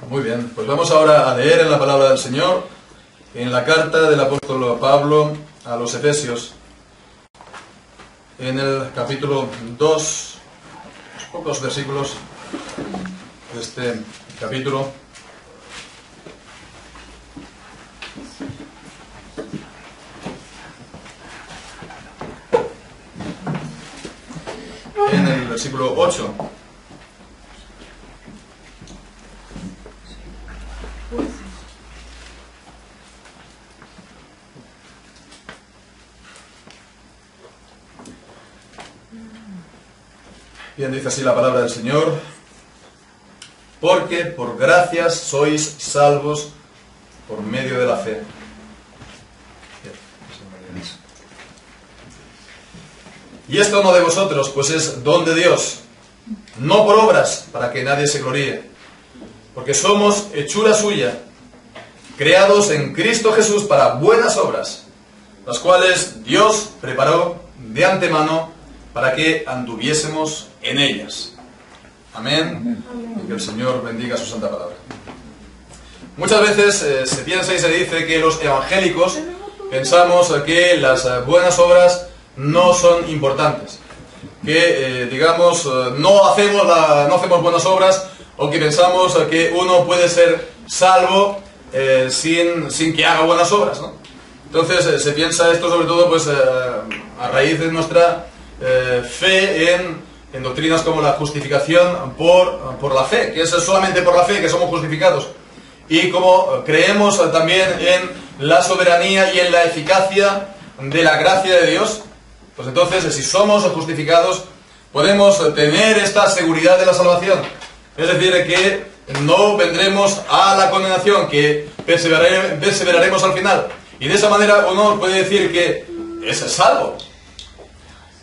Muy bien, pues vamos ahora a leer en la palabra del Señor, en la carta del apóstol Pablo a los Efesios, en el capítulo 2, pocos versículos de este capítulo. En el versículo 8. Bien, dice así la palabra del Señor: porque por gracias sois salvos por medio de la fe. Y esto no de vosotros, pues es don de Dios, no por obras, para que nadie se gloríe, porque somos hechura suya, creados en Cristo Jesús para buenas obras, las cuales Dios preparó de antemano para que anduviésemos en ellas. Amén. Y que el Señor bendiga su santa palabra. Muchas veces se piensa y se dice que los evangélicos pensamos que las buenas obras no son importantes, que no hacemos buenas obras, o que pensamos que uno puede ser salvo sin que haga buenas obras, ¿no? Entonces se piensa esto sobre todo pues a raíz de nuestra fe en doctrinas como la justificación por la fe, que es solamente por la fe que somos justificados, y como creemos también en la soberanía y en la eficacia de la gracia de Dios, pues entonces si somos justificados podemos tener esta seguridad de la salvación, es decir, que no vendremos a la condenación, que perseveraremos al final, y de esa manera uno puede decir que es salvo.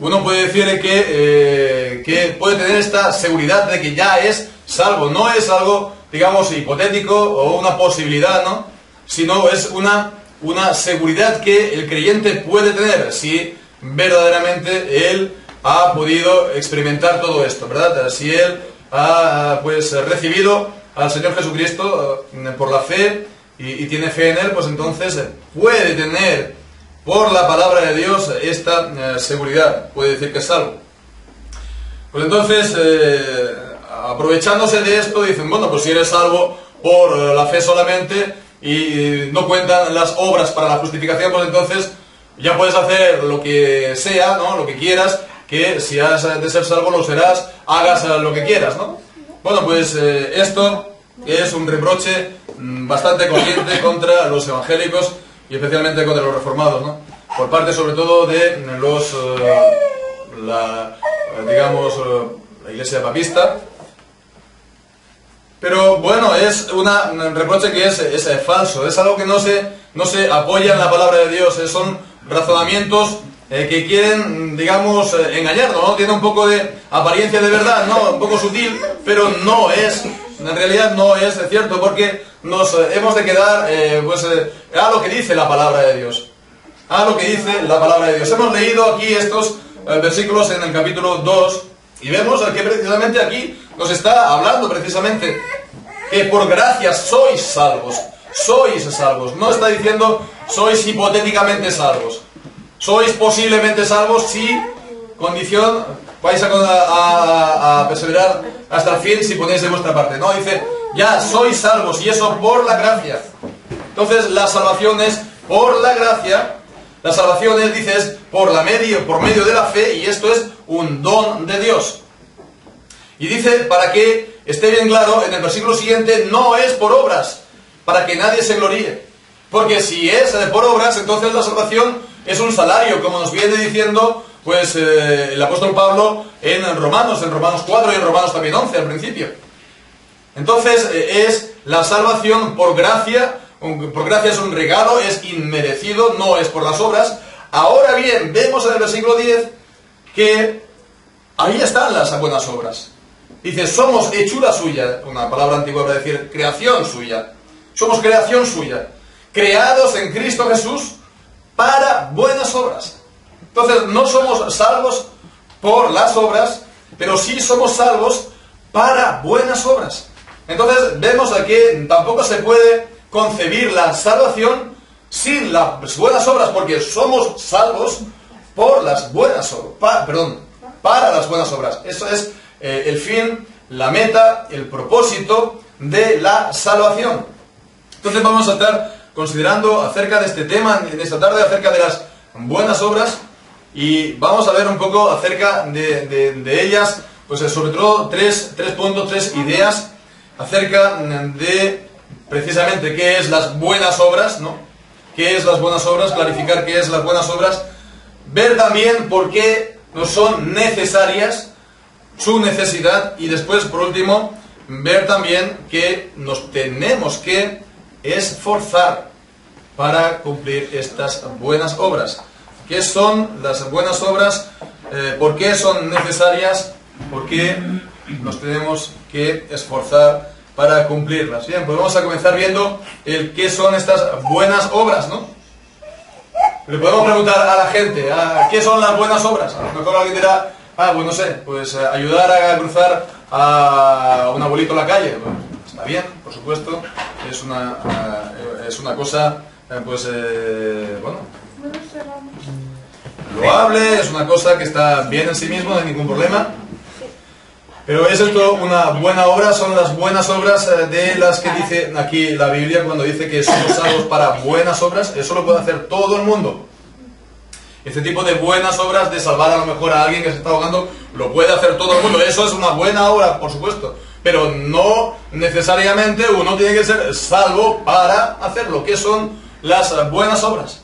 Uno puede decir que puede tener esta seguridad de que ya es salvo. No es algo, digamos, hipotético o una posibilidad, ¿no? Sino es una seguridad que el creyente puede tener si verdaderamente él ha podido experimentar todo esto, ¿verdad? Si él ha recibido al Señor Jesucristo por la fe y tiene fe en él, pues entonces puede tener por la palabra de Dios esta seguridad, puede decir que es salvo. Pues entonces, aprovechándose de esto, dicen, bueno, pues si eres salvo por la fe solamente y no cuentan las obras para la justificación, pues entonces ya puedes hacer lo que sea, ¿no? Lo que quieras, que si has de ser salvo lo serás, hagas lo que quieras, ¿no? Bueno, pues esto es un reproche bastante corriente contra los evangélicos y especialmente contra los reformados, ¿no? Por parte sobre todo de la iglesia papista. Pero bueno, es un reproche que es falso, es algo que no se apoya en la palabra de Dios, son razonamientos que quieren, digamos, engañarnos, ¿no? Tiene un poco de apariencia de verdad, ¿no? Un poco sutil, pero no es, en realidad no es cierto, porque nos hemos de quedar a lo que dice la palabra de Dios. A lo que dice la palabra de Dios. Hemos leído aquí estos versículos en el capítulo 2 y vemos que precisamente aquí nos está hablando precisamente que por gracia sois salvos. Sois salvos. No está diciendo sois hipotéticamente salvos. Sois posiblemente salvos si, condición, vais a perseverar hasta el fin si ponéis de vuestra parte. No, dice, ya sois salvos, y eso por la gracia. Entonces la salvación es por la gracia. La salvación es, dice, es por medio de la fe, y esto es un don de Dios. Y dice, para que esté bien claro, en el versículo siguiente, no es por obras, para que nadie se gloríe. Porque si es por obras, entonces la salvación es un salario, como nos viene diciendo pues el apóstol Pablo en Romanos 4 y en Romanos también 11 al principio. Entonces es la salvación por gracia es un regalo, es inmerecido, no es por las obras. Ahora bien, vemos en el versículo 10 que ahí están las buenas obras. Dice, somos hechura suya, una palabra antigua para decir creación suya. Somos creación suya, creados en Cristo Jesús para buenas obras. Entonces no somos salvos por las obras, pero sí somos salvos para buenas obras. Entonces vemos que tampoco se puede concebir la salvación sin las buenas obras, porque somos salvos por las buenas obras, para las buenas obras. Eso es el fin, la meta, el propósito de la salvación. Entonces vamos a estar considerando acerca de este tema en esta tarde, acerca de las buenas obras, y vamos a ver un poco acerca de ellas, pues sobre todo tres puntos, tres ideas acerca de precisamente qué es las buenas obras, ¿no? ¿Qué es las buenas obras? Clarificar qué es las buenas obras. Ver también por qué nos son necesarias, su necesidad, y después, por último, ver también que nos tenemos que esforzar para cumplir estas buenas obras. ¿Qué son las buenas obras? ¿Por qué son necesarias? ¿Por qué nos tenemos que esforzar para cumplirlas? Bien, pues vamos a comenzar viendo qué son estas buenas obras, ¿no? Le podemos preguntar a la gente, ¿qué son las buenas obras? A lo mejor alguien dirá, pues no sé, pues ayudar a cruzar a un abuelito la calle. Bueno, está bien, por supuesto, es una cosa, bueno, loable, es una cosa que está bien en sí mismo, no hay ningún problema. Pero ¿es esto una buena obra? Son las buenas obras de las que dice aquí la Biblia cuando dice que somos salvos para buenas obras. Eso lo puede hacer todo el mundo. Este tipo de buenas obras, de salvar a lo mejor a alguien que se está ahogando, lo puede hacer todo el mundo. Eso es una buena obra, por supuesto. Pero no necesariamente uno tiene que ser salvo para hacerlo. ¿Qué son las buenas obras?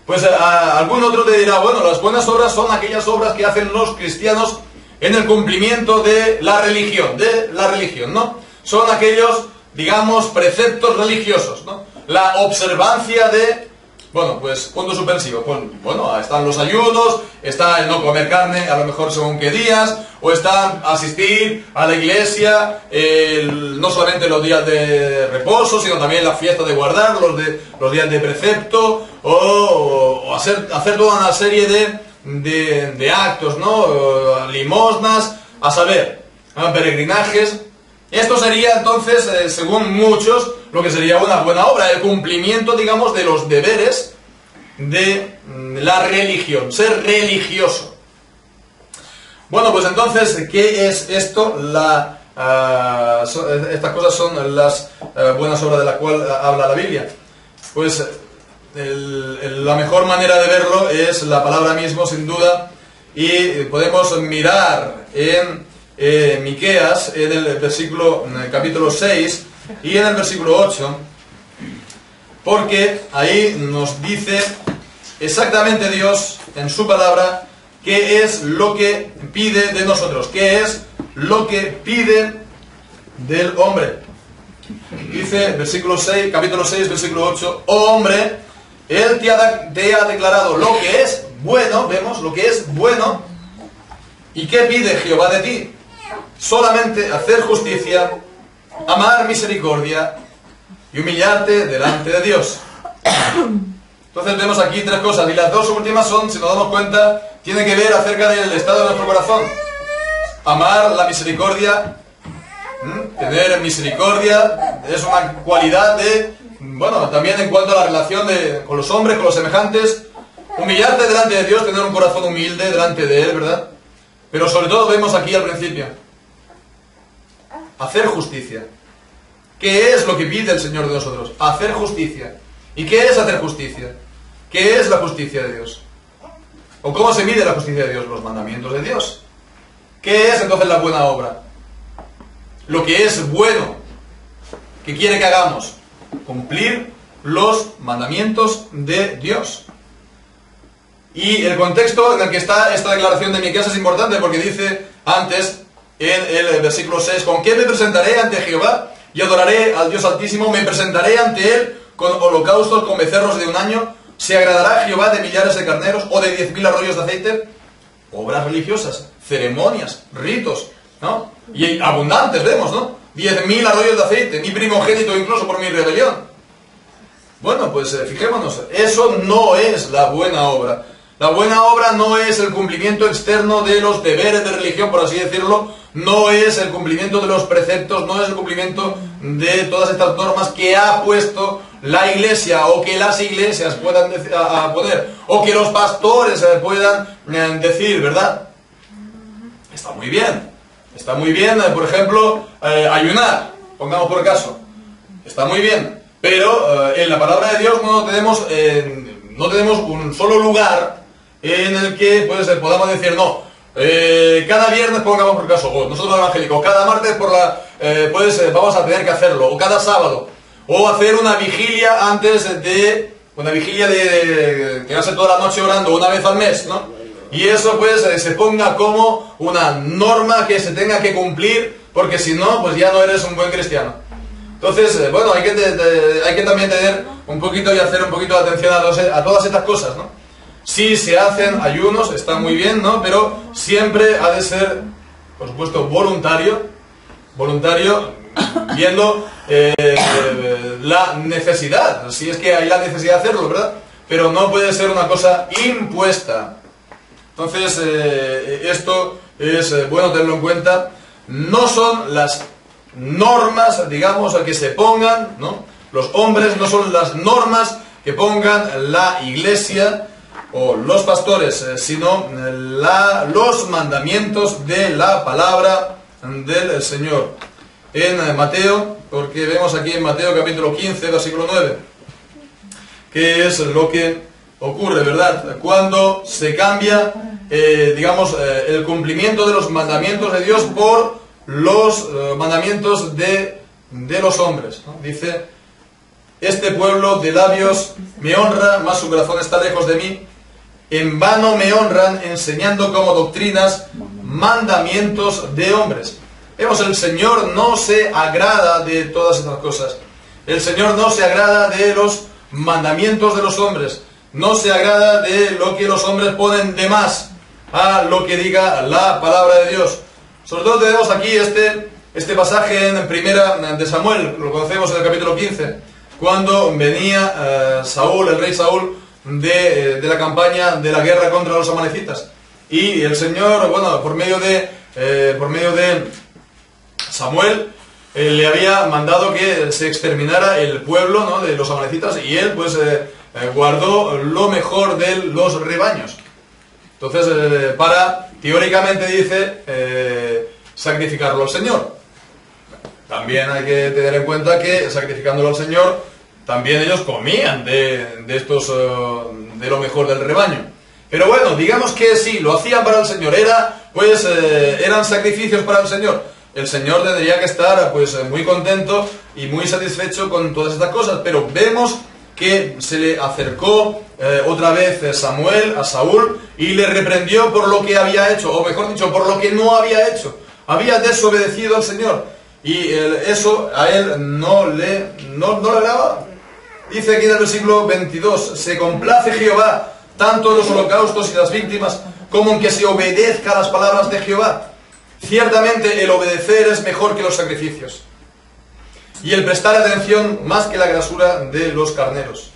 Pues algún otro te dirá, bueno, las buenas obras son aquellas obras que hacen los cristianos en el cumplimiento de la religión, ¿no? Son aquellos, digamos, preceptos religiosos, ¿no? La observancia de, bueno, pues, punto suspensivo, pues, bueno, están los ayunos, está el no comer carne, a lo mejor según qué días, o está asistir a la iglesia, no solamente los días de reposo, sino también la fiesta de guardar, los días de precepto, o hacer toda una serie de actos, ¿no? Limosnas, a saber, peregrinajes. Esto sería entonces, según muchos, lo que sería una buena obra, el cumplimiento, digamos, de los deberes de la religión, ser religioso. Bueno, pues entonces, ¿qué es esto? Estas cosas son las buenas obras de las cuales habla la Biblia. Pues la mejor manera de verlo es la palabra mismo, sin duda, y podemos mirar en Miqueas, en el capítulo 6 y en el versículo 8, porque ahí nos dice exactamente Dios en su palabra qué es lo que pide de nosotros, qué es lo que pide del hombre. Dice capítulo 6, versículo 8, oh hombre, Él te ha declarado lo que es bueno, vemos, lo que es bueno. ¿Y qué pide Jehová de ti? Solamente hacer justicia, amar misericordia y humillarte delante de Dios. Entonces vemos aquí tres cosas, y las dos últimas son, si nos damos cuenta, tienen que ver acerca del estado de nuestro corazón. Amar la misericordia, tener misericordia, es una cualidad bueno, también en cuanto a la relación con los hombres, con los semejantes. Humillarte delante de Dios, tener un corazón humilde delante de Él, ¿verdad? Pero sobre todo vemos aquí al principio, hacer justicia. ¿Qué es lo que pide el Señor de nosotros? Hacer justicia. ¿Y qué es hacer justicia? ¿Qué es la justicia de Dios? ¿O cómo se mide la justicia de Dios? Los mandamientos de Dios. ¿Qué es entonces la buena obra? Lo que es bueno, que quiere que hagamos, cumplir los mandamientos de Dios. Y el contexto en el que está esta declaración de Miqueas es importante, porque dice antes, en el versículo 6, ¿con qué me presentaré ante Jehová? Y adoraré al Dios Altísimo, me presentaré ante Él con holocaustos, con becerros de un año. ¿Se agradará Jehová de millares de carneros o de 10.000 arroyos de aceite? Obras religiosas, ceremonias, ritos, ¿no? Y abundantes vemos, ¿no? 10.000 arroyos de aceite, mi primogénito incluso por mi rebelión. Bueno, pues fijémonos, eso no es la buena obra. La buena obra no es el cumplimiento externo de los deberes de religión, por así decirlo, no es el cumplimiento de los preceptos, no es el cumplimiento de todas estas normas que ha puesto la Iglesia o que las iglesias puedan poner, o que los pastores puedan decir, ¿verdad? Está muy bien, por ejemplo, ayunar, pongamos por caso, está muy bien, pero en la palabra de Dios no tenemos un solo lugar en el que pues, podamos decir, no, cada viernes, pongamos por caso, o nosotros los evangélicos, cada martes vamos a tener que hacerlo, o cada sábado, o hacer una vigilia de quedarse toda la noche orando una vez al mes, ¿no? Y eso pues se ponga como una norma que se tenga que cumplir, porque si no, pues ya no eres un buen cristiano. Entonces, bueno, hay que también tener un poquito y hacer un poquito de atención a todas estas cosas, ¿no? Si se hacen ayunos, está muy bien, ¿no? Pero siempre ha de ser, por supuesto, voluntario, viendo la necesidad, si es que hay la necesidad de hacerlo, ¿verdad? Pero no puede ser una cosa impuesta. Entonces, esto es bueno tenerlo en cuenta. No son las normas, digamos, a que se pongan, ¿no? Los hombres no son las normas que pongan la Iglesia o los pastores, sino los mandamientos de la palabra del Señor. En Mateo, porque vemos aquí en Mateo capítulo 15, versículo 9, que es lo que ocurre, ¿verdad? Cuando se cambia, el cumplimiento de los mandamientos de Dios por los mandamientos de los hombres, ¿no? Dice, este pueblo de labios me honra, mas su corazón está lejos de mí. En vano me honran, enseñando como doctrinas mandamientos de hombres. Vemos, el Señor no se agrada de todas estas cosas. El Señor no se agrada de los mandamientos de los hombres. No se agrada de lo que los hombres ponen de más a lo que diga la palabra de Dios. Sobre todo tenemos aquí este pasaje en primera de Samuel, lo conocemos en el capítulo 15, cuando venía Saúl, el rey Saúl, de la campaña de la guerra contra los amalecitas. Y el Señor, bueno, por medio de Samuel, le había mandado que se exterminara el pueblo, ¿no?, de los amalecitas, y él pues guardó lo mejor de los rebaños. Entonces, teóricamente dice, sacrificarlo al Señor. También hay que tener en cuenta que sacrificándolo al Señor, también ellos comían de lo mejor del rebaño. Pero bueno, digamos que sí, lo hacían para el Señor, eran sacrificios para el Señor. El Señor tendría que estar pues muy contento y muy satisfecho con todas estas cosas, pero vemos que se le acercó otra vez Samuel a Saúl y le reprendió por lo que había hecho, o mejor dicho, por lo que no había hecho. Había desobedecido al Señor y eso a él no le agradaba. Dice aquí en el versículo 22, se complace Jehová tanto en los holocaustos y las víctimas como en que se obedezca a las palabras de Jehová. Ciertamente el obedecer es mejor que los sacrificios, y el prestar atención más que la grasura de los carneros.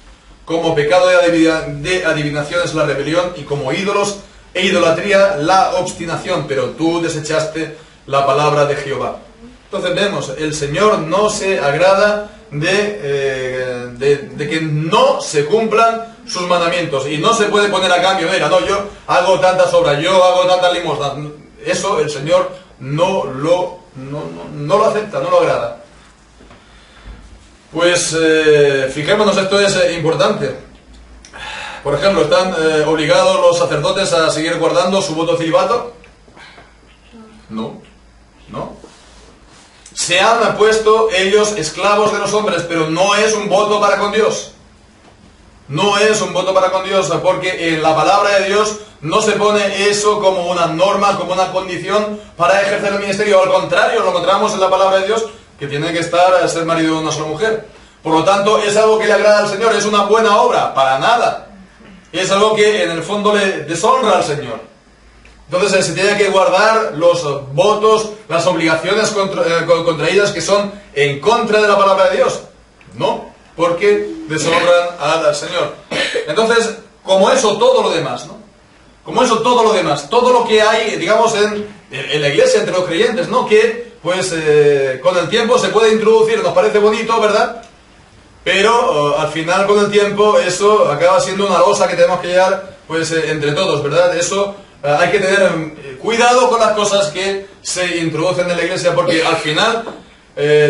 Como pecado de adivinación es la rebelión, y como ídolos e idolatría la obstinación, pero tú desechaste la palabra de Jehová. Entonces vemos, el Señor no se agrada de que no se cumplan sus mandamientos, y no se puede poner a cambio, mira, no, yo hago tantas obras, yo hago tantas limosnas. Eso el Señor no lo acepta, no lo agrada. Pues fijémonos, esto es importante. Por ejemplo, ¿están obligados los sacerdotes a seguir guardando su voto celibato? No. Se han puesto ellos esclavos de los hombres, pero no es un voto para con Dios. No es un voto para con Dios, porque en la palabra de Dios no se pone eso como una norma, como una condición para ejercer el ministerio. Al contrario, lo encontramos en la palabra de Dios, que tiene que ser marido de una sola mujer. Por lo tanto, es algo que le agrada al Señor, es una buena obra, para nada. Es algo que en el fondo le deshonra al Señor. Entonces se tiene que guardar los votos, las obligaciones contraídas que son en contra de la palabra de Dios. No, porque deshonran al Señor. Entonces, como eso, todo lo demás, ¿no? como eso todo lo demás, todo lo que hay, digamos, en la iglesia, entre los creyentes, ¿no? Que, pues, con el tiempo se puede introducir, nos parece bonito, ¿verdad? Pero al final, con el tiempo, eso acaba siendo una losa que tenemos que llevar, pues, entre todos, ¿verdad? Eso hay que tener cuidado con las cosas que se introducen en la iglesia, porque al final,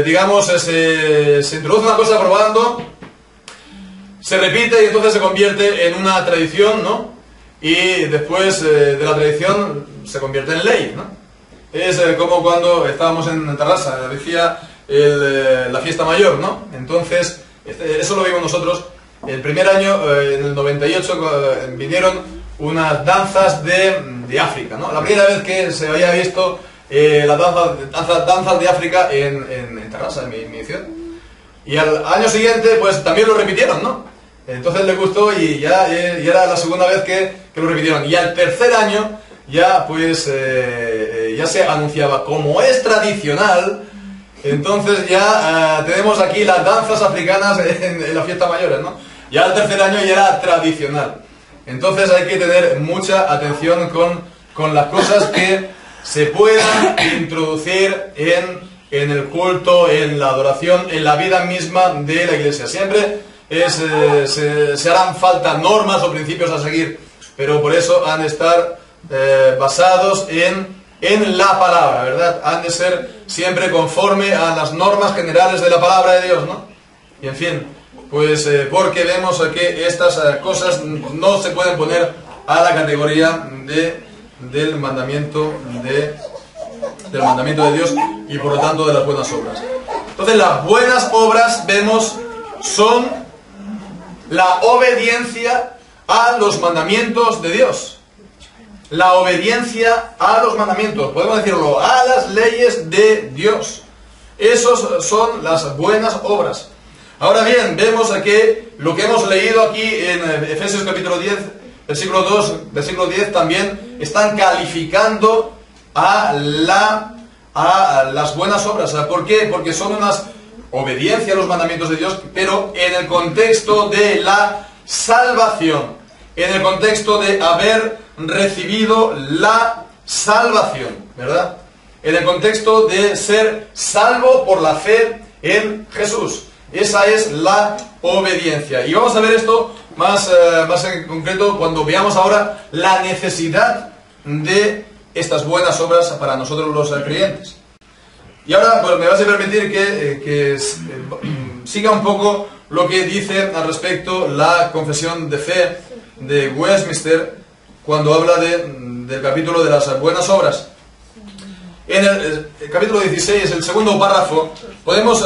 digamos, se introduce una cosa probando, se repite y entonces se convierte en una tradición, ¿no? Y después de la tradición se convierte en ley, ¿no? Es como cuando estábamos en Tarrasa, decía la fiesta mayor, ¿no? Entonces, eso lo vimos nosotros. El primer año, en el 98, vinieron unas danzas de África, ¿no? La primera vez que se había visto las danzas de África en Tarrasa, en mi ciudad. Y al año siguiente, pues también lo repitieron, ¿no? Entonces le gustó y ya era la segunda vez que lo repitieron. Y al tercer año ya pues ya se anunciaba, como es tradicional, entonces ya tenemos aquí las danzas africanas en las fiestas mayores, ¿no? Ya al tercer año ya era tradicional. Entonces hay que tener mucha atención con las cosas que se puedan introducir en el culto, en la adoración, en la vida misma de la iglesia. Siempre se harán falta normas o principios a seguir, pero por eso han de estar basados en la palabra, ¿verdad? Han de ser siempre conforme a las normas generales de la palabra de Dios, ¿no? Y en fin, pues porque vemos que estas cosas no se pueden poner a la categoría del mandamiento de Dios y por lo tanto de las buenas obras. Entonces las buenas obras, vemos, son la obediencia a los mandamientos de Dios. La obediencia a los mandamientos, podemos decirlo, a las leyes de Dios. Esos son las buenas obras. Ahora bien, vemos que lo que hemos leído aquí en Efesios capítulo 10, versículo 2, versículo 10, también están calificando a las buenas obras. ¿Por qué? Porque son unas obediencia a los mandamientos de Dios, pero en el contexto de la salvación, en el contexto de haber recibido la salvación, ¿verdad? En el contexto de ser salvo por la fe en Jesús. Esa es la obediencia. Y vamos a ver esto más en concreto cuando veamos ahora la necesidad de estas buenas obras para nosotros los creyentes. Y ahora pues me vas a permitir que siga un poco lo que dice al respecto la confesión de fe de Westminster cuando habla del capítulo de las buenas obras. En el capítulo 16, el segundo párrafo, podemos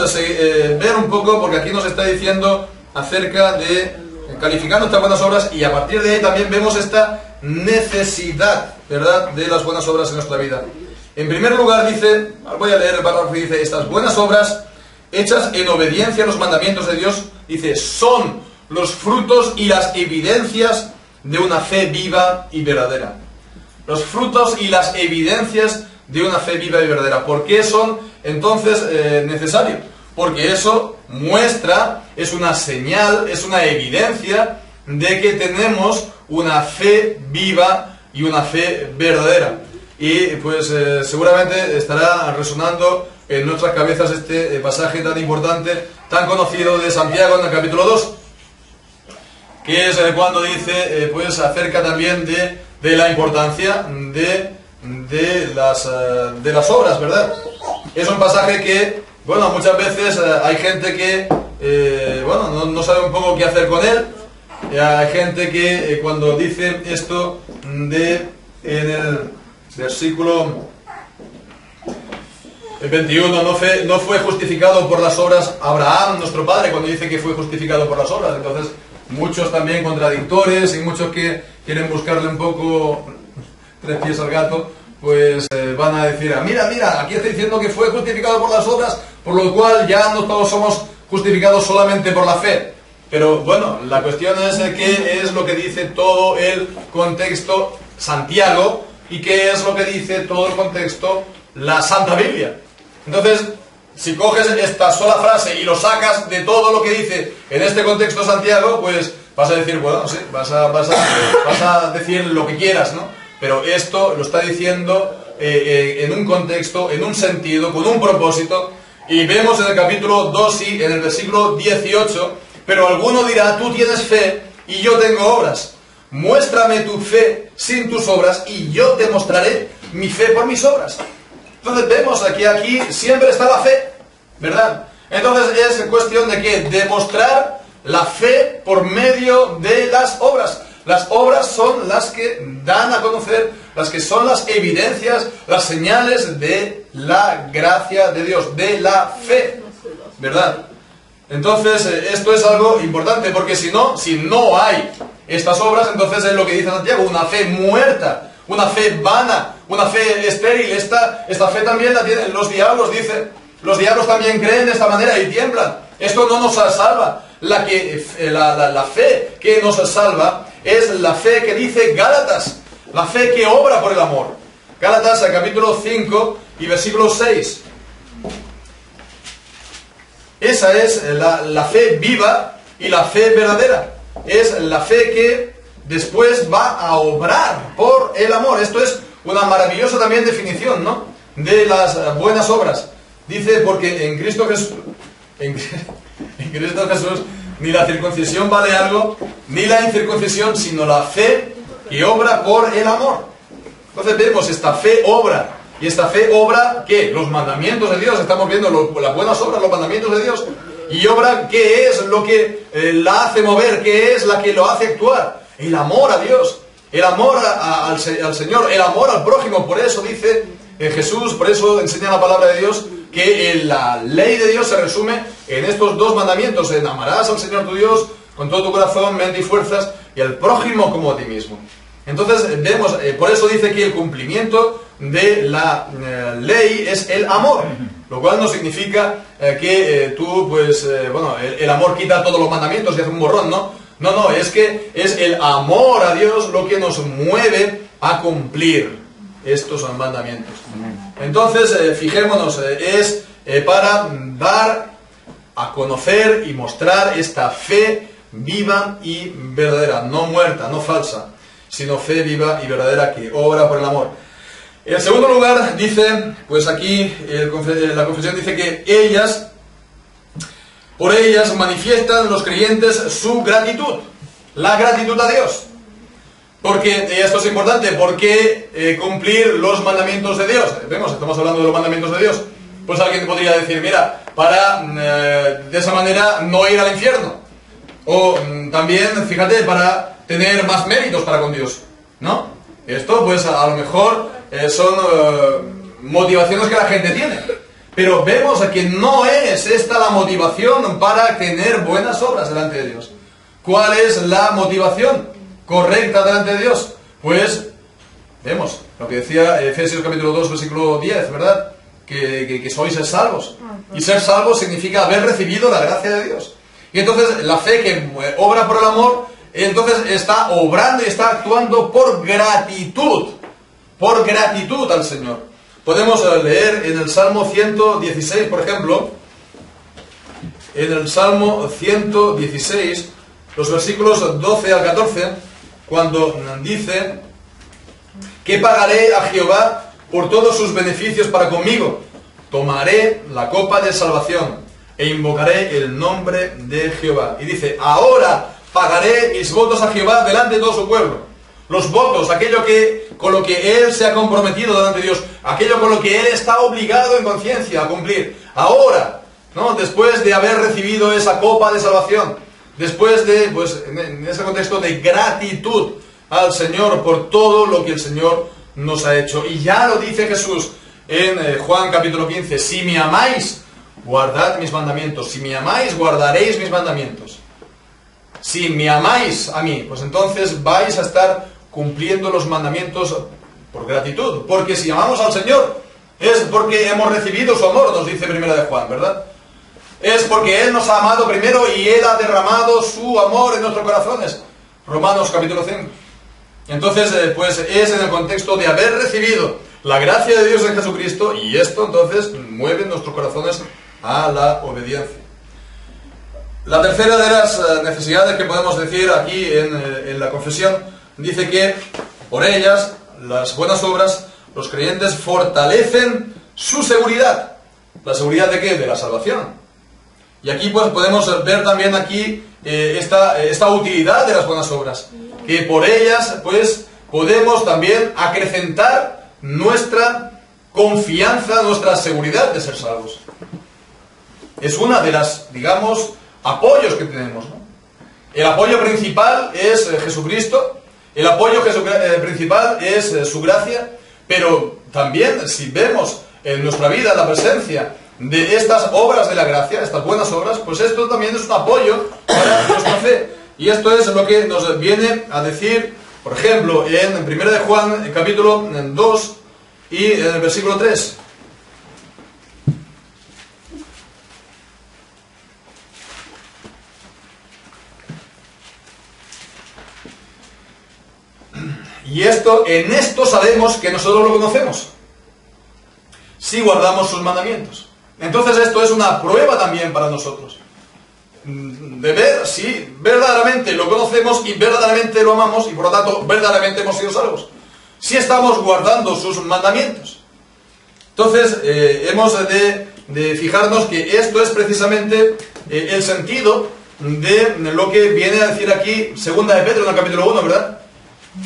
ver un poco, porque aquí nos está diciendo acerca de calificando estas buenas obras, y a partir de ahí también vemos esta necesidad, ¿verdad?, de las buenas obras en nuestra vida. En primer lugar dice, voy a leer el párrafo que dice, estas buenas obras, hechas en obediencia a los mandamientos de Dios, dice, son los frutos y las evidencias de una fe viva y verdadera. Los frutos y las evidencias de una fe viva y verdadera. ¿Por qué son entonces necesarios? Porque eso muestra, es una señal, es una evidencia de que tenemos una fe viva y una fe verdadera. Y pues seguramente estará resonando en nuestras cabezas este pasaje tan importante, tan conocido de Santiago en el capítulo 2, que es cuando dice pues acerca también de la importancia de las obras, ¿verdad? Es un pasaje que, bueno, muchas veces hay gente que bueno, no sabe un poco qué hacer con él. Hay gente que cuando dice esto en el versículo 21, no fue justificado por las obras Abraham, nuestro padre, cuando dice que fue justificado por las obras. Entonces muchos también contradictores y muchos que quieren buscarle un poco tres pies al gato, pues van a decir, mira, aquí está diciendo que fue justificado por las obras, por lo cual ya no todos somos justificados solamente por la fe. Pero bueno, la cuestión es qué es lo que dice todo el contexto Santiago y qué es lo que dice todo el contexto la Santa Biblia. Entonces, si coges esta sola frase y lo sacas de todo lo que dice en este contexto Santiago, pues Vas a decir, bueno, sí, vas a decir lo que quieras, ¿no? Pero esto lo está diciendo en un contexto, en un sentido, con un propósito. Y vemos en el capítulo 2 y en el versículo 18, pero alguno dirá, tú tienes fe y yo tengo obras. Muéstrame tu fe sin tus obras y yo te mostraré mi fe por mis obras. Entonces vemos que aquí siempre está la fe, ¿verdad? Entonces es cuestión de que demostrar la fe por medio de las obras. Las obras son las que dan a conocer, las que son las evidencias, las señales de la gracia de Dios, de la fe, ¿verdad? Entonces esto es algo importante, porque si no hay estas obras, entonces es lo que dice Santiago, una fe muerta, una fe vana, una fe estéril. Esta fe también la tienen los diablos, dice. Los diablos también creen de esta manera y tiemblan. Esto no nos salva. La fe que nos salva es la fe que dice Gálatas, la fe que obra por el amor. Gálatas, capítulo 5 y versículo 6. Esa es la fe viva y la fe verdadera. Es la fe que después va a obrar por el amor. Esto es una maravillosa también definición, ¿no?, de las buenas obras. Dice, porque en Cristo Jesús, ni la circuncisión vale algo, ni la incircuncisión, sino la fe que obra por el amor. Entonces vemos, esta fe obra. Y esta fe obra, ¿qué? Los mandamientos de Dios. Estamos viendo las buenas obras, los mandamientos de Dios. Y obra, ¿qué es lo que la hace mover? ¿Qué es la que lo hace actuar? El amor a Dios, el amor al Señor, el amor al prójimo. Por eso dice Jesús, por eso enseña la palabra de Dios, que la ley de Dios se resume en estos dos mandamientos: en amarás al Señor tu Dios con todo tu corazón, mente y fuerzas, y al prójimo como a ti mismo. Entonces vemos, por eso dice que el cumplimiento de la ley es el amor, lo cual no significa que tú, pues, el amor quita todos los mandamientos y hace un borrón, ¿no? No, es que es el amor a Dios lo que nos mueve a cumplir estos mandamientos. Entonces, fijémonos, es para dar a conocer y mostrar esta fe viva y verdadera, no muerta, no falsa, sino fe viva y verdadera que obra por el amor. En segundo lugar, dice, pues aquí la confesión dice que por ellas manifiestan los creyentes su gratitud, la gratitud a Dios. Porque esto es importante, porque cumplir los mandamientos de Dios. Vemos, estamos hablando de los mandamientos de Dios. Pues alguien podría decir, mira, para de esa manera no ir al infierno. O también, fíjate, para tener más méritos para con Dios, ¿no? Esto, pues, a lo mejor son motivaciones que la gente tiene. Pero vemos que no es esta la motivación para tener buenas obras delante de Dios. ¿Cuál es la motivación correcta delante de Dios? Pues, vemos lo que decía Efesios capítulo 2, versículo 10, ¿verdad? Que sois salvos. Y ser salvos significa haber recibido la gracia de Dios. Y entonces la fe que obra por el amor, entonces está obrando y está actuando por gratitud al Señor. Podemos leer en el Salmo 116, por ejemplo, en el Salmo 116, los versículos 12 al 14, cuando dice: ¿qué pagaré a Jehová por todos sus beneficios para conmigo? Tomaré la copa de salvación e invocaré el nombre de Jehová. Y dice: ahora pagaré mis votos a Jehová delante de todo su pueblo. Los votos, aquello con lo que Él se ha comprometido delante de Dios, aquello con lo que Él está obligado en conciencia a cumplir. Ahora, ¿no?, después de haber recibido esa copa de salvación, después de, pues, en ese contexto de gratitud al Señor por todo lo que el Señor nos ha hecho. Y ya lo dice Jesús en Juan capítulo 15: si me amáis, guardad mis mandamientos. Si me amáis, guardaréis mis mandamientos. Si me amáis a mí, pues entonces vais a estar cumpliendo los mandamientos por gratitud. Porque si amamos al Señor, es porque hemos recibido su amor, nos dice Primera de Juan, ¿verdad? Es porque Él nos ha amado primero y Él ha derramado su amor en nuestros corazones. Romanos capítulo 5. Entonces, pues es en el contexto de haber recibido la gracia de Dios en Jesucristo, y esto entonces mueve nuestros corazones a la obediencia. La tercera de las necesidades que podemos decir aquí en la confesión, dice que por ellas, las buenas obras, los creyentes fortalecen su seguridad. ¿La seguridad de qué? De la salvación. Y aquí pues podemos ver también aquí esta utilidad de las buenas obras, que por ellas pues podemos también acrecentar nuestra confianza, nuestra seguridad de ser salvos. Es una de las, digamos, apoyos que tenemos, ¿no? El apoyo principal es Jesucristo, el apoyo principal es su gracia, pero también si vemos en nuestra vida la presencia de estas obras de la gracia, estas buenas obras, pues esto también es un apoyo para nuestra fe. Y esto es lo que nos viene a decir, por ejemplo, en 1 de Juan, capítulo 2 y en el versículo 3. Y en esto sabemos que nosotros lo conocemos, si guardamos sus mandamientos. Entonces esto es una prueba también para nosotros, de ver si verdaderamente lo conocemos y verdaderamente lo amamos y por lo tanto verdaderamente hemos sido salvos, si estamos guardando sus mandamientos. Entonces hemos de fijarnos que esto es precisamente el sentido de lo que viene a decir aquí 2 de Pedro en el capítulo 1, ¿verdad?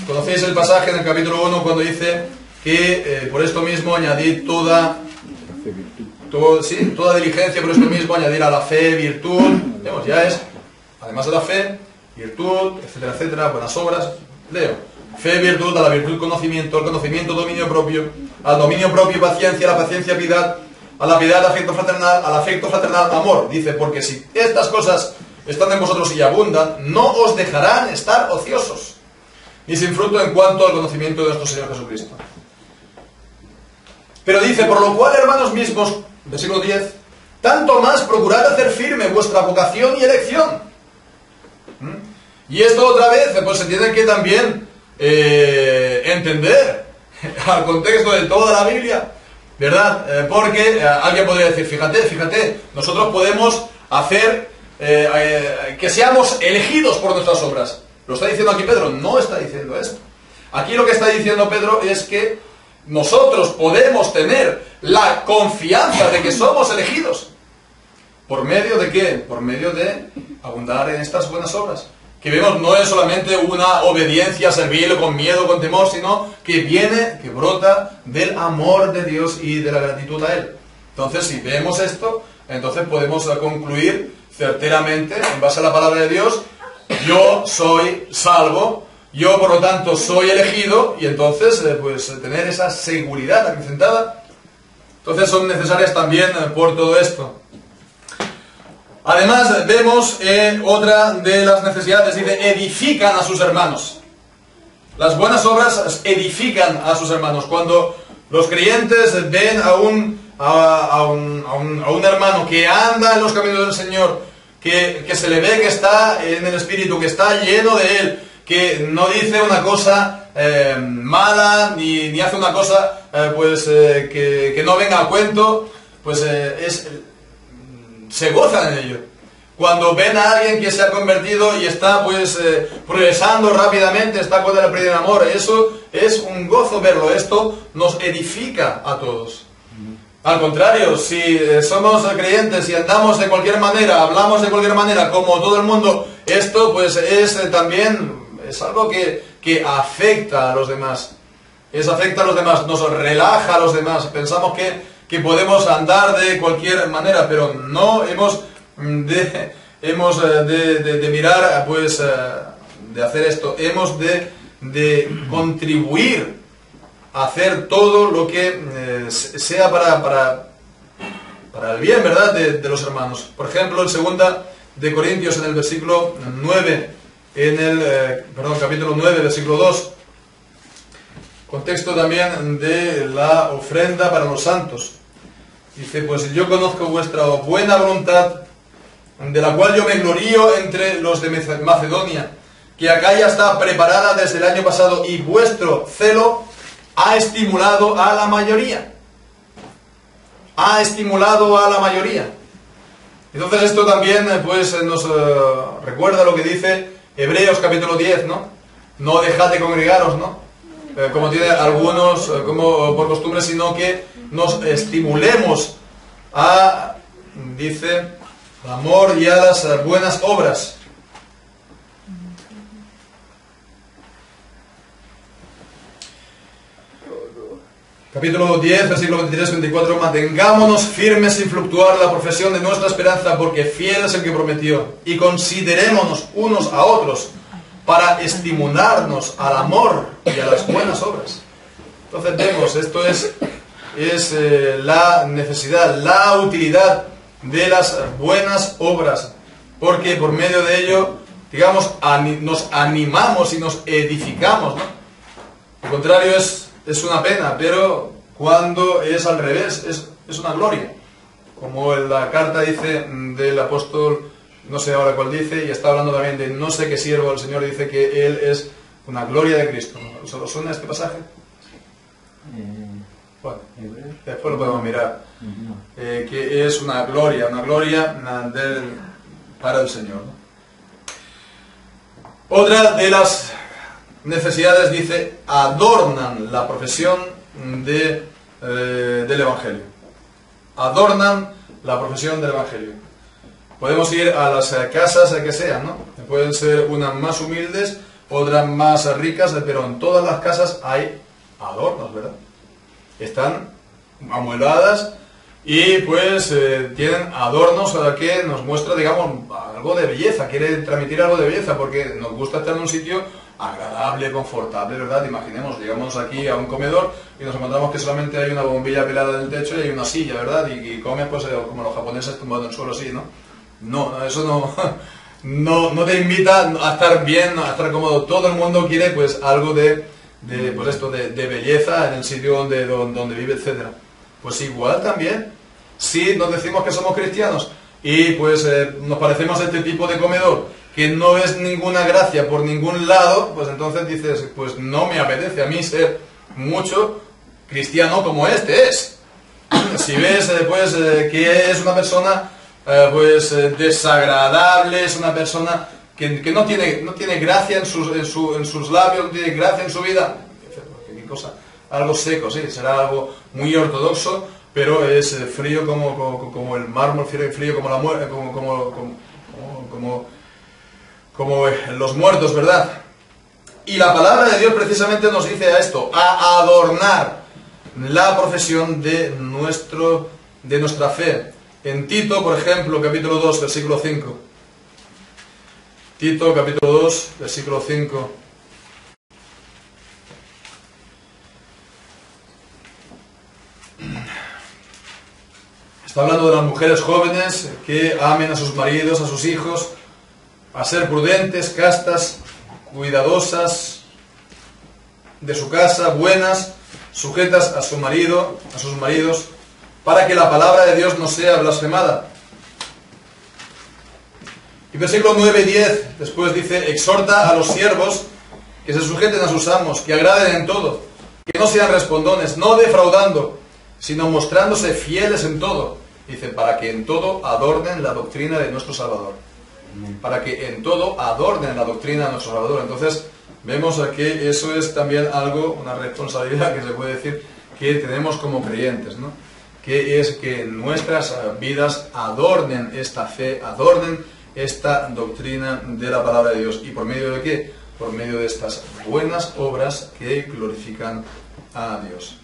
Conocéis el pasaje en el capítulo 1 cuando dice que por esto mismo añadid toda diligencia, por esto mismo añadir a la fe virtud. Vemos, ya es, además de la fe, virtud, etcétera, etcétera, buenas obras. Leo, fe, virtud, a la virtud conocimiento, al conocimiento dominio propio, al dominio propio paciencia, a la paciencia piedad, a la piedad afecto fraternal, al afecto fraternal amor. Dice, porque si estas cosas están en vosotros y abundan, no os dejarán estar ociosos, ni sin fruto en cuanto al conocimiento de nuestro Señor Jesucristo. Pero dice, por lo cual, hermanos mismos, versículo 10, tanto más procurad hacer firme vuestra vocación y elección. Y esto otra vez, pues se tiene que también entender al contexto de toda la Biblia, ¿verdad? Porque alguien podría decir, fíjate, nosotros podemos hacer que seamos elegidos por nuestras obras. ¿Lo está diciendo aquí Pedro? No está diciendo esto. Aquí lo que está diciendo Pedro es que nosotros podemos tener la confianza de que somos elegidos. ¿Por medio de qué? Por medio de abundar en estas buenas obras. Que vemos no es solamente una obediencia servil con miedo, con temor, sino que viene, que brota del amor de Dios y de la gratitud a Él. Entonces, si vemos esto, entonces podemos concluir certeramente, en base a la palabra de Dios, yo soy salvo, yo por lo tanto soy elegido, y entonces pues tener esa seguridad acrecentada. Entonces son necesarias también por todo esto. Además vemos otra de las necesidades, dice, edifican a sus hermanos. Las buenas obras edifican a sus hermanos. Cuando los creyentes ven a un hermano que anda en los caminos del Señor, que se le ve que está en el Espíritu, que está lleno de Él, que no dice una cosa mala, ni hace una cosa que no venga a cuento, pues se gozan en ello. Cuando ven a alguien que se ha convertido y está progresando rápidamente, está con el primer amor, eso es un gozo verlo. Esto nos edifica a todos. Al contrario, si somos creyentes y andamos de cualquier manera, hablamos de cualquier manera, como todo el mundo, esto pues también es algo que afecta a los demás. Afecta a los demás, nos relaja a los demás. Pensamos que podemos andar de cualquier manera, pero no hemos de mirar, de hacer esto. Hemos de contribuir a hacer todo lo que sea para el bien, ¿verdad?, de los hermanos. Por ejemplo, en 2 de Corintios, en el versículo 9, capítulo 9, versículo 2, contexto también de la ofrenda para los santos. Dice, pues yo conozco vuestra buena voluntad, de la cual yo me glorío entre los de Macedonia, que Acaya está preparada desde el año pasado, y vuestro celo ha estimulado a la mayoría. Ha estimulado a la mayoría. Entonces esto también pues nos recuerda lo que dice Hebreos capítulo 10, ¿no? No dejad de congregaros, ¿no? Como tiene algunos como por costumbre, sino que nos estimulemos a, dice, al amor y a las buenas obras. Capítulo 10, versículo 23-24, mantengámonos firmes sin fluctuar la profesión de nuestra esperanza, porque fiel es el que prometió, y considerémonos unos a otros para estimularnos al amor y a las buenas obras. Entonces vemos, esto es la necesidad, la utilidad de las buenas obras, porque por medio de ello, digamos, nos animamos y nos edificamos, ¿no? Lo contrario es una pena, pero cuando es al revés, es una gloria. Como en la carta dice del apóstol, no sé ahora cuál dice, y está hablando también de no sé qué siervo del Señor, dice que Él es una gloria de Cristo. ¿Os suena este pasaje? Bueno, después lo podemos mirar. Que es una gloria para el Señor, ¿no? Otra de las necesidades, dice, adornan la profesión del Evangelio. Adornan la profesión del Evangelio. Podemos ir a las casas que sean, ¿no? Pueden ser unas más humildes, otras más ricas, pero en todas las casas hay adornos, ¿verdad? Están amuebladas y pues tienen adornos que nos muestra, digamos, algo de belleza, quiere transmitir algo de belleza, porque nos gusta estar en un sitio agradable, confortable, ¿verdad? Imaginemos, llegamos aquí a un comedor y nos encontramos que solamente hay una bombilla pelada en el techo y hay una silla, ¿verdad? Y comes pues como los japoneses tumbados en el suelo así, ¿no? No, eso no te invita a estar bien, a estar cómodo. Todo el mundo quiere pues algo de belleza en el sitio donde vive, etcétera. Pues igual también, si nos decimos que somos cristianos y pues nos parecemos a este tipo de comedor que no ves ninguna gracia por ningún lado, pues entonces dices, pues no me apetece a mí ser mucho cristiano como este es. Si ves que es una persona desagradable, es una persona que no tiene gracia en sus labios, no tiene gracia en su vida, ¿qué cosa? Algo seco, sí, será algo muy ortodoxo, pero es frío como el mármol, frío como la muerte, como los muertos, ¿verdad? Y la palabra de Dios precisamente nos dice a esto, a adornar la profesión de nuestra fe. En Tito, por ejemplo, capítulo 2, versículo 5. Tito, capítulo 2, versículo 5. Está hablando de las mujeres jóvenes que amen a sus maridos, a sus hijos, a ser prudentes, castas, cuidadosas de su casa, buenas, sujetas a sus maridos, para que la palabra de Dios no sea blasfemada. Y versículo 9 y 10, después dice, exhorta a los siervos que se sujeten a sus amos, que agraden en todo, que no sean respondones, no defraudando, sino mostrándose fieles en todo. Dice, para que en todo adornen la doctrina de nuestro Salvador. Para que en todo adornen la doctrina de nuestro Salvador. Entonces, vemos que eso es también algo, una responsabilidad que se puede decir que tenemos como creyentes, ¿no? Que es que nuestras vidas adornen esta fe, adornen esta doctrina de la palabra de Dios. ¿Y por medio de qué? Por medio de estas buenas obras que glorifican a Dios.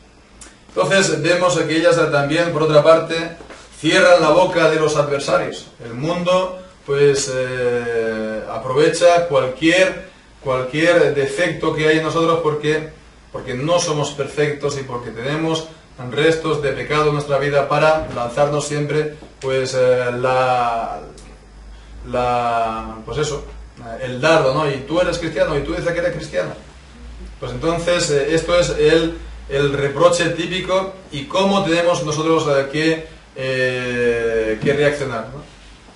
Entonces vemos que ellas también, por otra parte, cierran la boca de los adversarios. El mundo pues aprovecha cualquier defecto que hay en nosotros porque no somos perfectos y porque tenemos restos de pecado en nuestra vida para lanzarnos siempre pues el dardo, ¿no? Y tú eres cristiano y tú dices que eres cristiano. Pues entonces esto es el reproche típico y cómo tenemos nosotros que reaccionar, ¿no?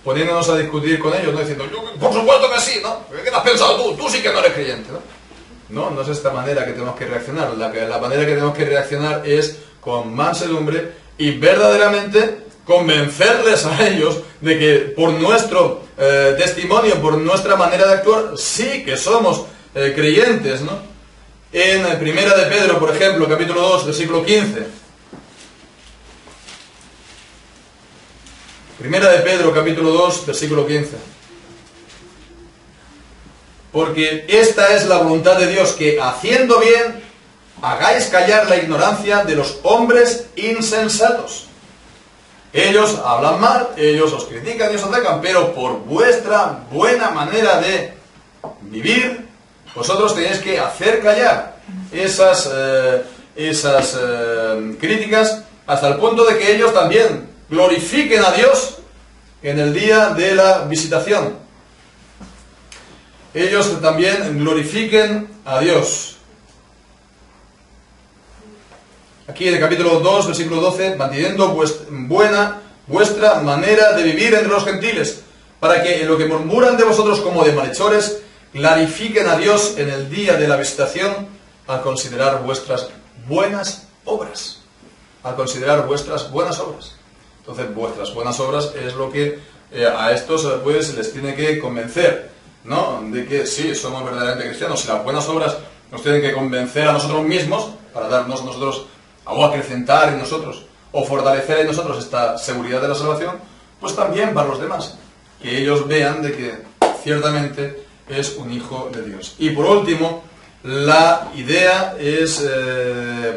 Poniéndonos a discutir con ellos, ¿no? Diciendo, por supuesto que sí, ¿no? ¿Qué te has pensado tú? Tú sí que no eres creyente, ¿no? No es esta manera que tenemos que reaccionar. La manera que tenemos que reaccionar es con mansedumbre y verdaderamente convencerles a ellos de que por nuestro testimonio, por nuestra manera de actuar, sí que somos creyentes, ¿no? En Primera de Pedro, por ejemplo, capítulo 2, versículo 15. Primera de Pedro, capítulo 2, versículo 15. Porque esta es la voluntad de Dios, que haciendo bien, hagáis callar la ignorancia de los hombres insensatos. Ellos hablan mal, ellos os critican y os atacan, pero por vuestra buena manera de vivir, vosotros tenéis que hacer callar esas críticas, hasta el punto de que ellos también glorifiquen a Dios en el día de la visitación. Ellos también glorifiquen a Dios. Aquí en el capítulo 2, versículo 12, manteniendo vuestra manera de vivir entre los gentiles, para que en lo que murmuran de vosotros como de malhechores, glorifiquen a Dios en el día de la visitación, al considerar vuestras buenas obras. Al considerar vuestras buenas obras. Entonces, vuestras buenas obras es lo que a estos pues les tiene que convencer, ¿no? De que sí, somos verdaderamente cristianos. Y las buenas obras nos tienen que convencer a nosotros mismos, para darnos nosotros, o acrecentar en nosotros, o fortalecer en nosotros esta seguridad de la salvación, pues también para los demás. Que ellos vean de que ciertamente es un hijo de Dios. Y por último, la idea es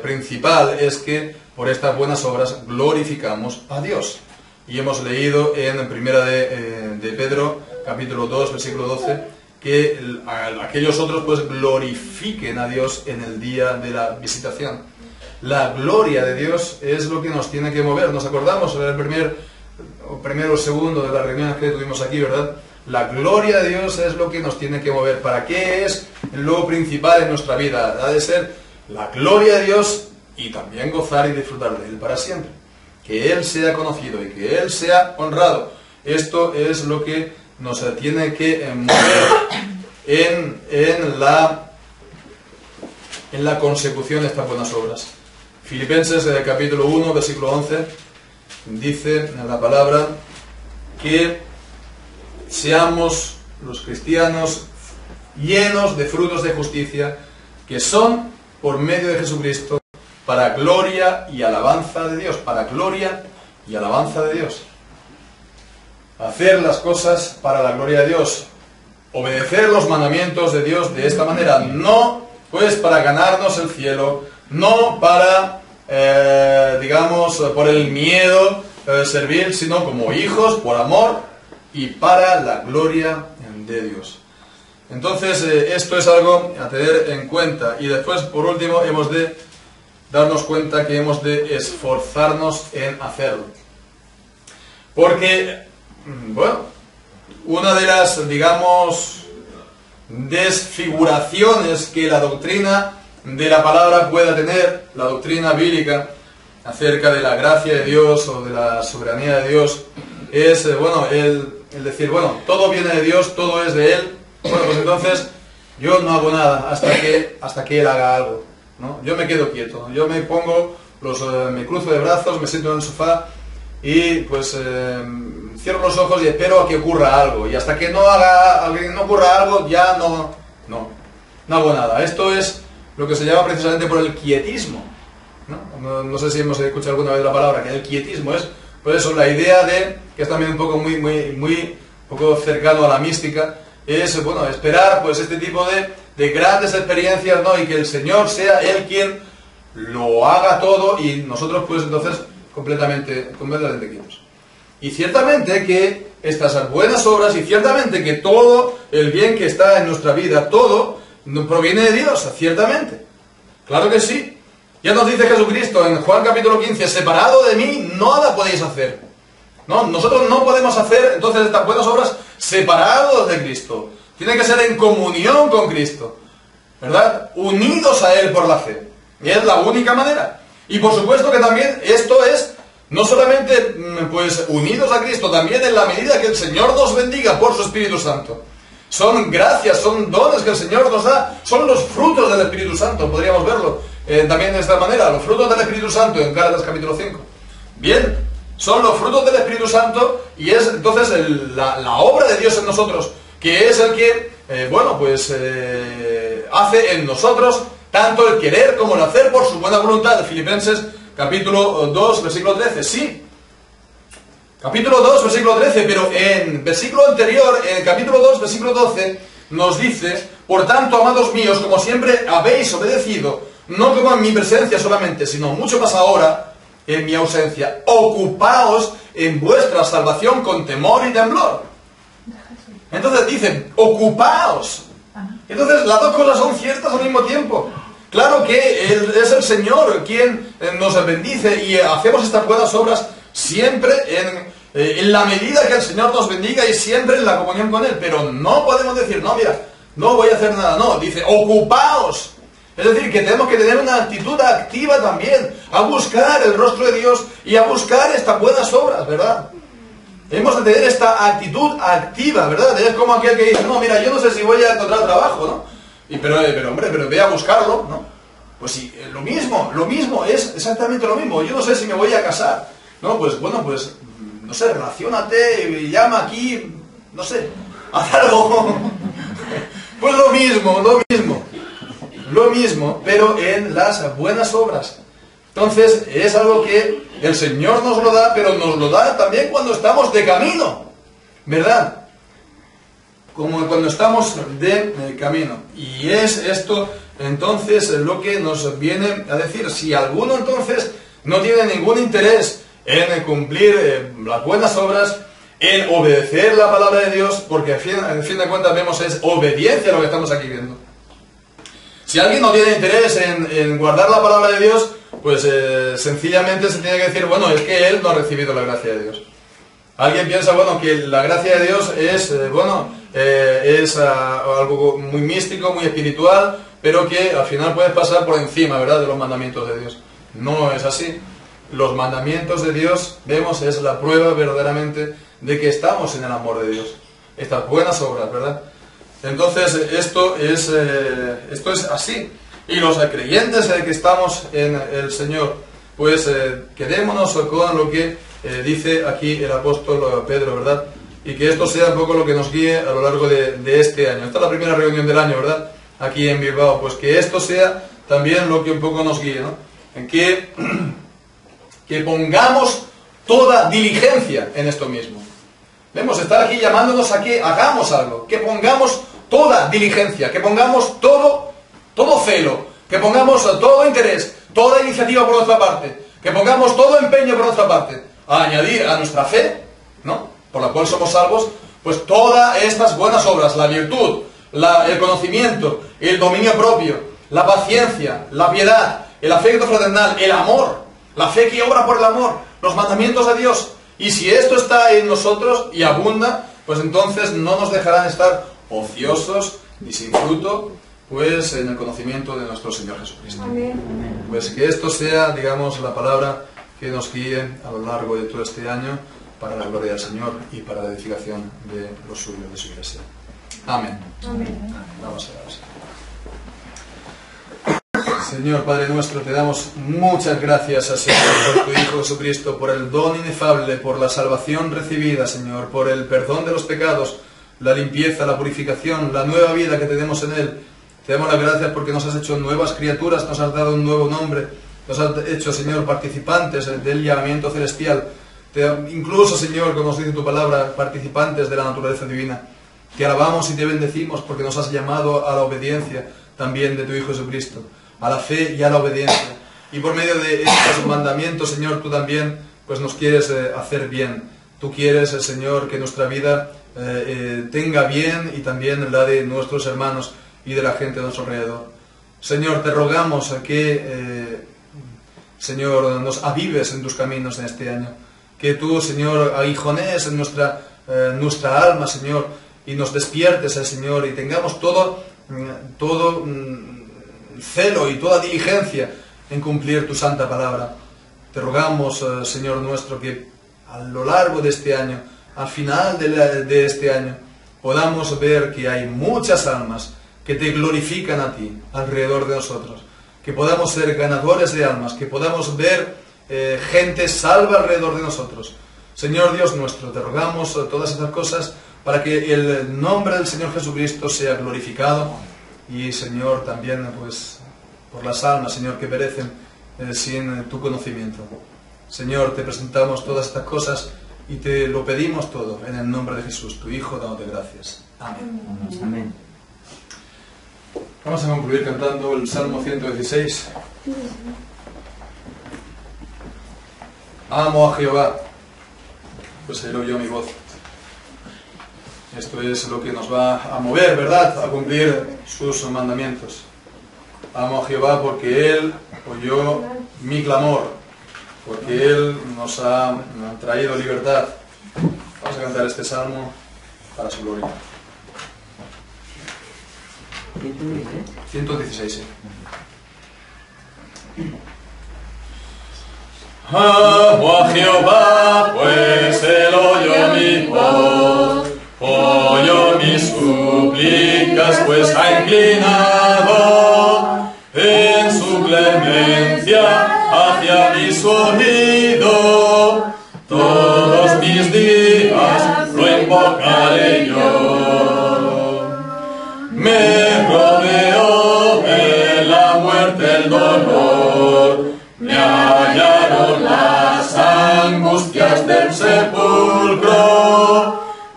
principal, es que por estas buenas obras glorificamos a Dios. Y hemos leído en Primera de Pedro, capítulo 2, versículo 12, que aquellos otros pues glorifiquen a Dios en el día de la visitación. La gloria de Dios es lo que nos tiene que mover. Nos acordamos en el primero o segundo de las reuniones que tuvimos aquí, ¿verdad? La gloria de Dios es lo que nos tiene que mover. ¿Para qué es lo principal en nuestra vida? Ha de ser la gloria de Dios y también gozar y disfrutar de Él para siempre. Que Él sea conocido y que Él sea honrado. Esto es lo que nos tiene que mover en la consecución de estas buenas obras. Filipenses capítulo 1, versículo 11, dice en la palabra que seamos los cristianos llenos de frutos de justicia, que son por medio de Jesucristo, para gloria y alabanza de Dios. Para gloria y alabanza de Dios. Hacer las cosas para la gloria de Dios. Obedecer los mandamientos de Dios de esta manera. No pues para ganarnos el cielo, no para, digamos, por el miedo servir, sino como hijos, por amor y para la gloria de Dios. Entonces, esto es algo a tener en cuenta. Y después, por último, hemos de darnos cuenta que hemos de esforzarnos en hacerlo. Porque, bueno, una de las, digamos, desfiguraciones que la doctrina de la palabra pueda tener, la doctrina bíblica acerca de la gracia de Dios o de la soberanía de Dios, es, bueno, el decir, bueno, todo viene de Dios, todo es de Él, bueno, pues entonces yo no hago nada hasta que Él haga algo, ¿no? Yo me quedo quieto, yo me pongo, me cruzo de brazos, me siento en el sofá y pues cierro los ojos y espero a que ocurra algo, y hasta que no ocurra algo ya no hago nada. Esto es lo que se llama precisamente por el quietismo, ¿no? No sé si hemos escuchado alguna vez la palabra, que el quietismo es, pues eso, la idea de, que es también un poco muy poco cercano a la mística, es, bueno, esperar pues este tipo de grandes experiencias, ¿no? Y que el Señor sea Él quien lo haga todo y nosotros pues entonces completamente quietos. Y ciertamente que estas buenas obras y ciertamente que todo el bien que está en nuestra vida, todo proviene de Dios, ciertamente. Claro que sí. Ya nos dice Jesucristo en Juan capítulo 15, separado de mí, nada podéis hacer. ¿No? Nosotros no podemos hacer entonces estas buenas obras separados de Cristo. Tiene que ser en comunión con Cristo, ¿verdad? Unidos a Él por la fe. Y es la única manera. Y por supuesto que también esto es no solamente pues unidos a Cristo, también en la medida que el Señor nos bendiga por su Espíritu Santo. Son gracias, son dones que el Señor nos da, son los frutos del Espíritu Santo, podríamos verlo también de esta manera, los frutos del Espíritu Santo en Gálatas capítulo 5. Bien, Son los frutos del Espíritu Santo y es entonces la obra de Dios en nosotros, que es el que, hace en nosotros tanto el querer como el hacer por su buena voluntad. Filipenses capítulo 2, versículo 13, sí. Capítulo 2, versículo 13, pero en versículo anterior, en el capítulo 2, versículo 12, nos dice: por tanto, amados míos, como siempre habéis obedecido, no como en mi presencia solamente, sino mucho más ahora, en mi ausencia, ocupaos en vuestra salvación con temor y temblor. Entonces dicen, ocupaos. Entonces las dos cosas son ciertas al mismo tiempo. Claro que es el Señor quien nos bendice y hacemos estas buenas obras siempre en la medida que el Señor nos bendiga y siempre en la comunión con Él. Pero no podemos decir, no, mira, no voy a hacer nada. No, dice, ocupaos. Es decir, que tenemos que tener una actitud activa también, a buscar el rostro de Dios y a buscar estas buenas obras, ¿verdad? Hemos de tener esta actitud activa, ¿verdad? Es como aquel que dice, no, mira, yo no sé si voy a encontrar trabajo, ¿no? Pero ve a buscarlo, ¿no? Pues sí, lo mismo, es exactamente lo mismo. Yo no sé si me voy a casar, ¿no? Pues bueno, pues, no sé, relaciónate, llama aquí, no sé, haz algo. Pues lo mismo, pero en las buenas obras. Entonces, es algo que el Señor nos lo da, pero nos lo da también cuando estamos de camino, ¿verdad? Como cuando estamos de camino. Y es esto, entonces, lo que nos viene a decir. Si alguno, entonces, no tiene ningún interés en cumplir las buenas obras, en obedecer la palabra de Dios, porque al fin de cuentas vemos es obediencia lo que estamos aquí viendo. Si alguien no tiene interés en guardar la palabra de Dios, pues sencillamente se tiene que decir, bueno, es que él no ha recibido la gracia de Dios. Alguien piensa, bueno, que la gracia de Dios es, algo muy místico, muy espiritual, pero que al final puedes pasar por encima, ¿verdad?, de los mandamientos de Dios. No es así. Los mandamientos de Dios, vemos, es la prueba verdaderamente de que estamos en el amor de Dios. Estas buenas obras, ¿verdad? Entonces, esto es así. Y los creyentes que estamos en el Señor, pues quedémonos con lo que dice aquí el apóstol Pedro, ¿verdad? Y que esto sea un poco lo que nos guíe a lo largo de este año. Esta es la primera reunión del año, ¿verdad? Aquí en Bilbao. Pues que esto sea también lo que un poco nos guíe, ¿no? En que pongamos toda diligencia en esto mismo. Vemos, estar aquí llamándonos a que hagamos algo, que pongamos toda diligencia, que pongamos todo celo, que pongamos todo interés, toda iniciativa por nuestra parte, que pongamos todo empeño por nuestra parte, a añadir a nuestra fe, ¿no?, por la cual somos salvos, pues todas estas buenas obras, la virtud, el conocimiento, el dominio propio, la paciencia, la piedad, el afecto fraternal, el amor, la fe que obra por el amor, los mandamientos de Dios. Y si esto está en nosotros y abunda, pues entonces no nos dejarán estar ociosos ni sin fruto, pues en el conocimiento de nuestro Señor Jesucristo. Amén. Pues que esto sea, digamos, la palabra que nos guíe a lo largo de todo este año para la gloria del Señor y para la edificación de los suyos, de su iglesia. Amén. Amén. Vamos a ver. Señor Padre nuestro, te damos muchas gracias, Señor, por tu Hijo Jesucristo, por el don inefable, por la salvación recibida, Señor, por el perdón de los pecados, la limpieza, la purificación, la nueva vida que tenemos en Él. Te damos las gracias porque nos has hecho nuevas criaturas, nos has dado un nuevo nombre, nos has hecho, Señor, participantes del llamamiento celestial. Incluso, Señor, como nos dice tu palabra, participantes de la naturaleza divina. Te alabamos y te bendecimos porque nos has llamado a la obediencia también de tu Hijo Jesucristo, a la fe y a la obediencia. Y por medio de estos mandamientos, Señor, tú también pues nos quieres hacer bien. Tú quieres, Señor, que nuestra vida tenga bien y también la de nuestros hermanos y de la gente de nuestro alrededor. Señor, te rogamos que, Señor, nos avives en tus caminos en este año. Que tú, Señor, aguijonees en nuestra alma, Señor, y nos despiertes, Señor, y tengamos todo celo y toda diligencia en cumplir tu santa palabra. Te rogamos, Señor nuestro, que a lo largo de este año, al final de este año, podamos ver que hay muchas almas que te glorifican a ti alrededor de nosotros, que podamos ser ganadores de almas, que podamos ver gente salva alrededor de nosotros. Señor Dios nuestro, te rogamos todas estas cosas para que el nombre del Señor Jesucristo sea glorificado y, Señor, también pues por las almas, Señor, que perecen sin tu conocimiento. Señor, te presentamos todas estas cosas y te lo pedimos todo en el nombre de Jesús, tu Hijo, dándote gracias. Amén. Amén. Vamos a concluir cantando el Salmo 116. Amo a Jehová, pues ahí oyó mi voz. Esto es lo que nos va a mover, ¿verdad?, a cumplir sus mandamientos. Amo a Jehová porque Él oyó mi clamor, porque Él nos ha traído libertad. Vamos a cantar este salmo para su gloria. 116, sí. Amo a Jehová, pues Él oyó mi voz, oyó mis súplicas, pues ha inclinado en su clemencia hacia mis oídos. Todos mis días lo invocaré yo. Me rodeó de la muerte el dolor, me hallaron las angustias del sepulcro.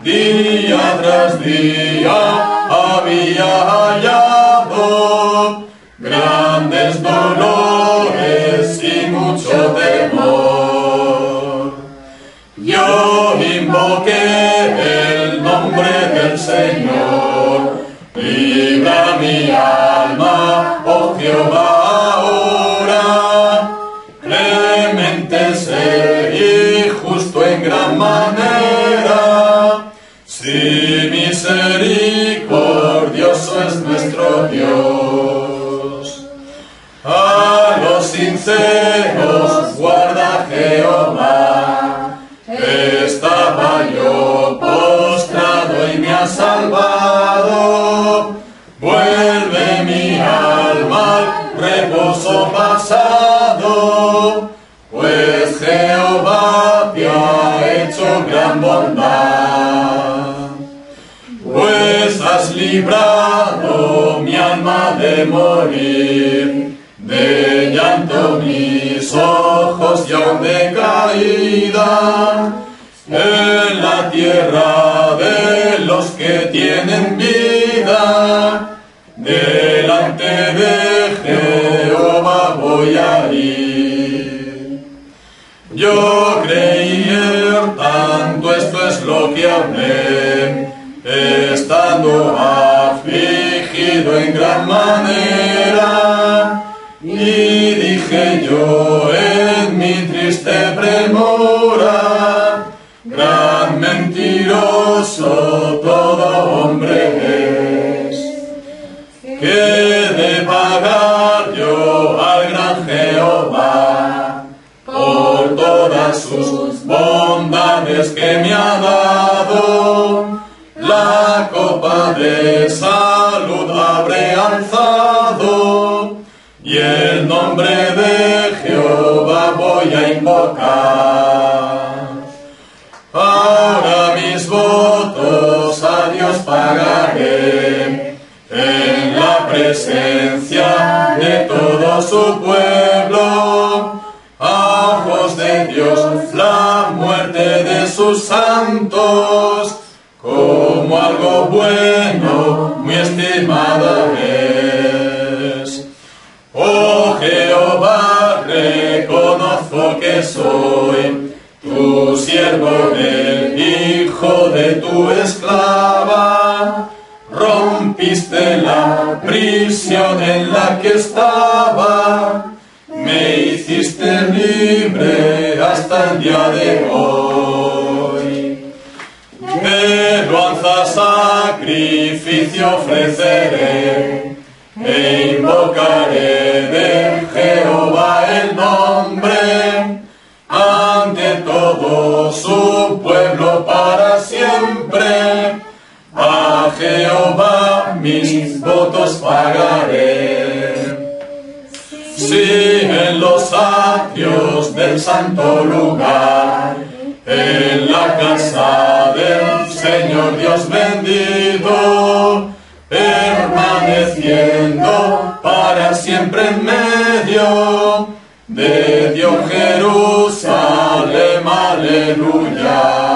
Día tras día había hallado grandes dolores y mucho temor. Yo invoqué el nombre del Señor, libra mi alma, oh Jehová, ahora. Clemente sé y justo en gran manera, sí, misericordioso es nuestro Dios. A los sinceros guarda Jehová. Estaba yo postrado y me ha salvado. Vuelve mi alma al reposo pasado, pues Jehová te ha hecho gran bondad. Pues has librado mi alma de morir, de llanto mis ojos y aún de caída, en la tierra de los que tienen vida. Delante de Jehová voy a ir. Yo creí tanto, esto es lo que hablé, estando afligido en gran manera, y dije yo en mi triste premura, gran mentiroso todo hombre es. ¿Qué de pagar yo al gran Jehová por todas sus bondades que me ha dado? La copa de salud habré alzado, y el nombre de Jehová voy a invocar. Ahora mis votos a Dios pagaré, en la presencia de todo su pueblo. A ojos de Dios la muerte de sus santos, como algo bueno, muy estimada es. Oh Jehová, reconozco que soy tu siervo, el hijo de tu esclava. Rompiste la prisión en la que estaba, me hiciste libre hasta el día de hoy. Alabanza, sacrificio ofreceré, e invocaré de Jehová el nombre, ante todo su pueblo para siempre. A Jehová mis votos pagaré. Sí, en los atrios del santo lugar, en la casa del Señor Dios bendito, permaneciendo para siempre en medio de Dios Jerusalén, aleluya.